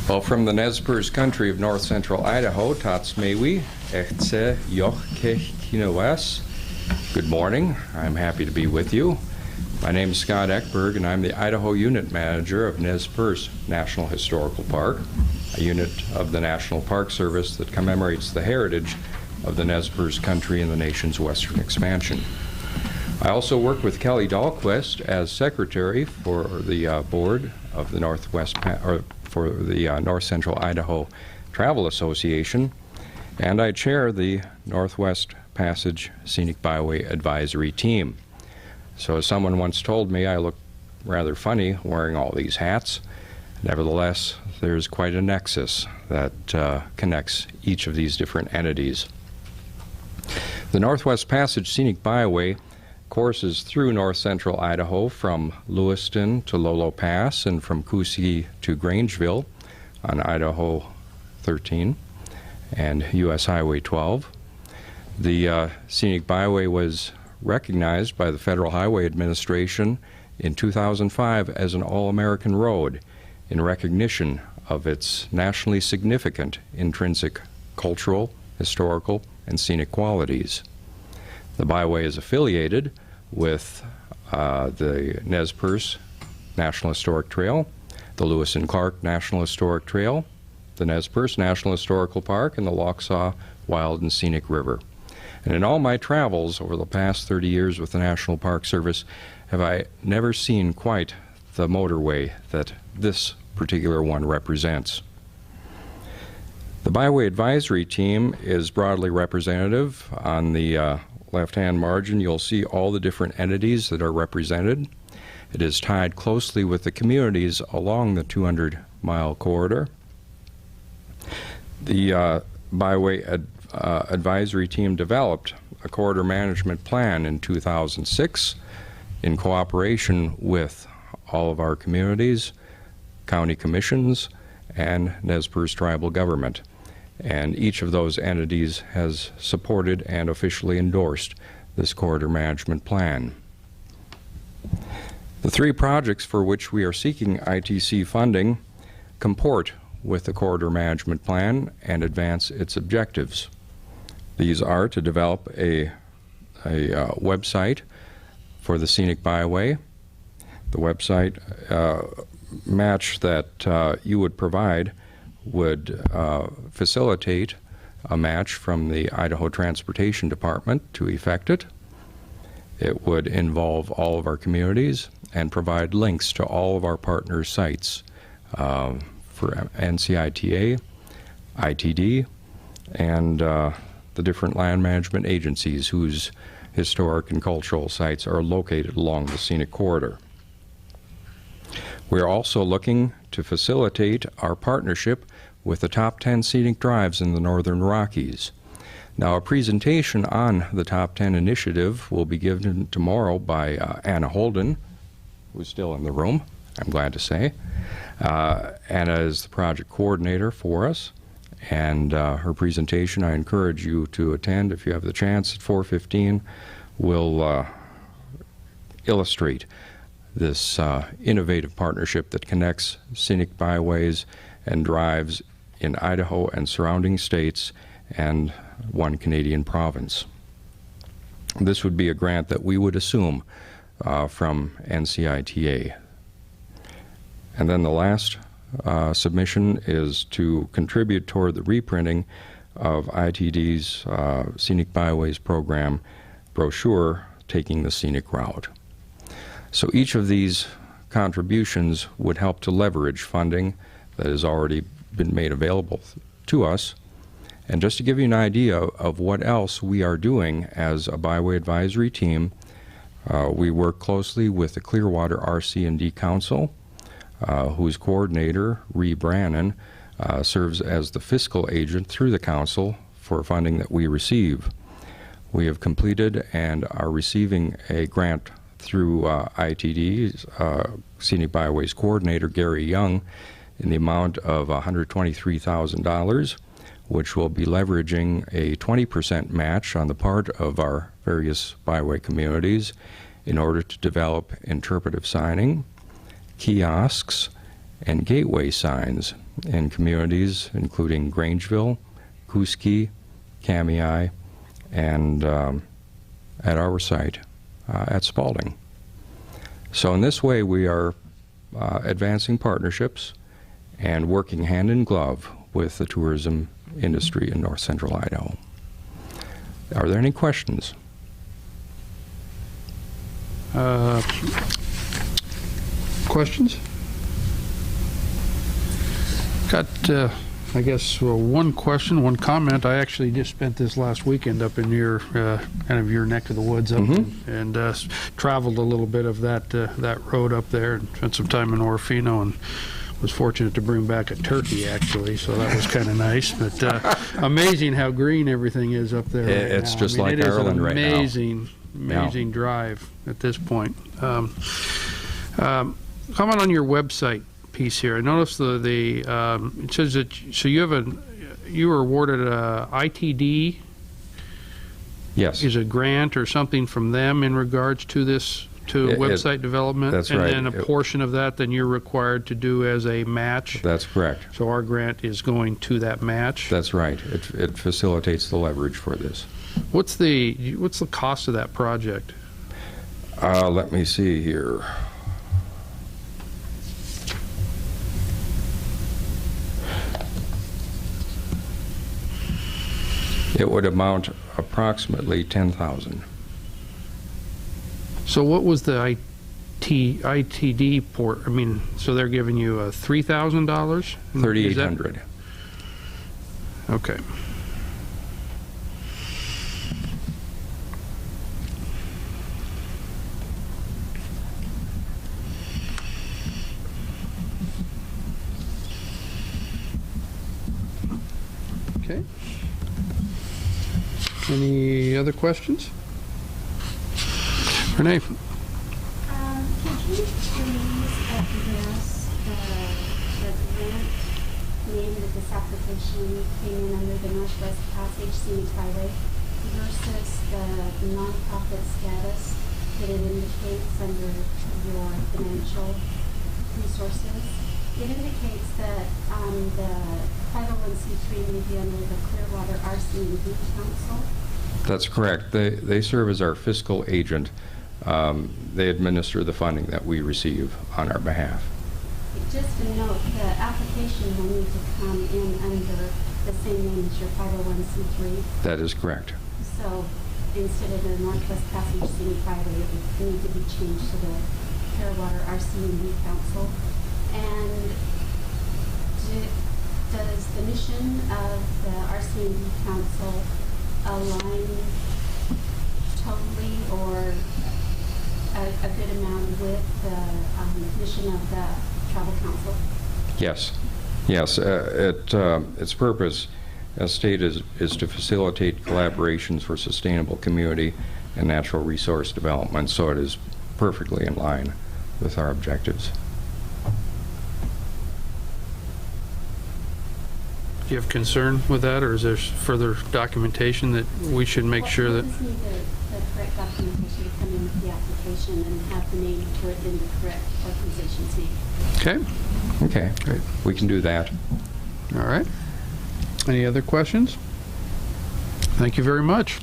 Well, from the Nez Perce country of north central Idaho, Tats Mewi, Echtse Yoch Kech Kinawes. Good morning. I'm happy to be with you. My name is Scott Eckberg, and I'm the Idaho Unit Manager of Nez Perce National Historical Park, a unit of the National Park Service that commemorates the heritage of the Nez Perce country and the nation's western expansion. I also work with Kelly Dahlquist as Secretary for the board of the North Central Idaho Travel Association, and I chair the Northwest Passage Scenic Byway Advisory Team. So as someone once told me, I look rather funny wearing all these hats. Nevertheless, there's quite a nexus that connects each of these different entities. The Northwest Passage Scenic Byway courses through north central Idaho from Lewiston to Lolo Pass and from Kuski to Grangeville on Idaho 13 and U.S. Highway 12. The Scenic Byway was recognized by the Federal Highway Administration in 2005 as an All-American Road in recognition of its nationally significant intrinsic cultural, historical, and scenic qualities. The Byway is affiliated with the Nez Perce National Historic Trail, the Lewis and Clark National Historic Trail, the Nez Perce National Historical Park, and the Lochsaw Wild and Scenic River. And in all my travels over the past 30 years with the National Park Service, have I never seen quite the motorway that this particular one represents. The Byway Advisory Team is broadly representative. On the left-hand margin, you'll see all the different entities that are represented. It is tied closely with the communities along the 200-mile corridor. The Byway Advisory Team developed a corridor management plan in 2006 in cooperation with all of our communities, county commissions, and Nez Perce tribal government. And each of those entities has supported and officially endorsed this corridor management plan. The three projects for which we are seeking ITC funding comport with the corridor management plan and advance its objectives. These are to develop a website for the Scenic Byway. The website match that you would provide would facilitate a match from the Idaho Transportation Department to effect it. It would involve all of our communities and provide links to all of our partner sites for NCITA, ITD, and the different land management agencies whose historic and cultural sites are located along the scenic corridor. We are also looking to facilitate our partnership with the top 10 scenic drives in the Northern Rockies. Now, a presentation on the Top 10 initiative will be given tomorrow by Anna Holden, who's still in the room, I'm glad to say. Anna is the project coordinator for us, and her presentation I encourage you to attend if you have the chance at 4:15. Will illustrate this innovative partnership that connects scenic byways and drives in Idaho and surrounding states and one Canadian province. This would be a grant that we would assume from NCITA. And then the last submission is to contribute toward the reprinting of ITD's Scenic Byways program brochure, Taking the Scenic Route. So each of these contributions would help to leverage funding that has already been made available to us. And just to give you an idea of what else we are doing as a Byway Advisory Team, we work closely with the Clearwater RC&D Council, whose coordinator, Ree Brannon, serves as the fiscal agent through the council for funding that we receive. We have completed and are receiving a grant through ITD's Scenic Byways coordinator, Gary Young, in the amount of $123,000, which will be leveraging a 20% match on the part of our various byway communities in order to develop interpretive signing, kiosks, and gateway signs in communities including Grangeville, Kuski, Kamei, and at our site at Spalding. So in this way, we are advancing partnerships and working hand in glove with the tourism industry in north central Idaho. Are there any questions? Questions? Got, I guess, one question, one comment. I actually just spent this last weekend up in your, kind of your neck of the woods up and traveled a little bit of that road up there and spent some time in Orofino and was fortunate to bring back a turkey, actually, so that was kind of nice. But amazing how green everything is up there right It's now. just like Ireland right now. Amazing drive at this point. Comment on your website piece here. I noticed it says that so you were awarded a ITD. Yes. Is a grant or something from them in regards to this website development? That's and right. then a portion of that then you're required to do as a match. That's correct. So our grant is going to that match. That's right. It facilitates the leverage for this. What's the cost of that project? Let me see here. It would amount approximately $10,000. So what was the ITD port? I mean, so they're giving you $3,000? $3,800. Okay. Okay. Any other questions? Renee? Could you please address the grant name that this application came in under the Northwest Passage Scenic Byway versus the nonprofit status that it indicates under your financial resources? It indicates that the 501c3 may be under the Clearwater RC&D Council. That's correct. They serve as our fiscal agent. They administer the funding that we receive on our behalf. Just a note, the application will need to come in under the same name as your 501c3. That is correct. So instead of the Northwest Passage Scenic Byway, it would need to be changed to the Clearwater RC&D Council. And does the mission of the RC&D Council align totally or a good amount with the mission of the Travel Council? Yes. Yes. Its purpose, as stated, is to facilitate collaborations for sustainable community and natural resource development, so it is perfectly in line with our objectives. Do you have concern with that, or is there further documentation that we should make sure that? We just need the correct documentation to come in with the application and have the name for it in the correct organization's name. Okay. Okay. Great. We can do that. All right. Any other questions? Thank you very much.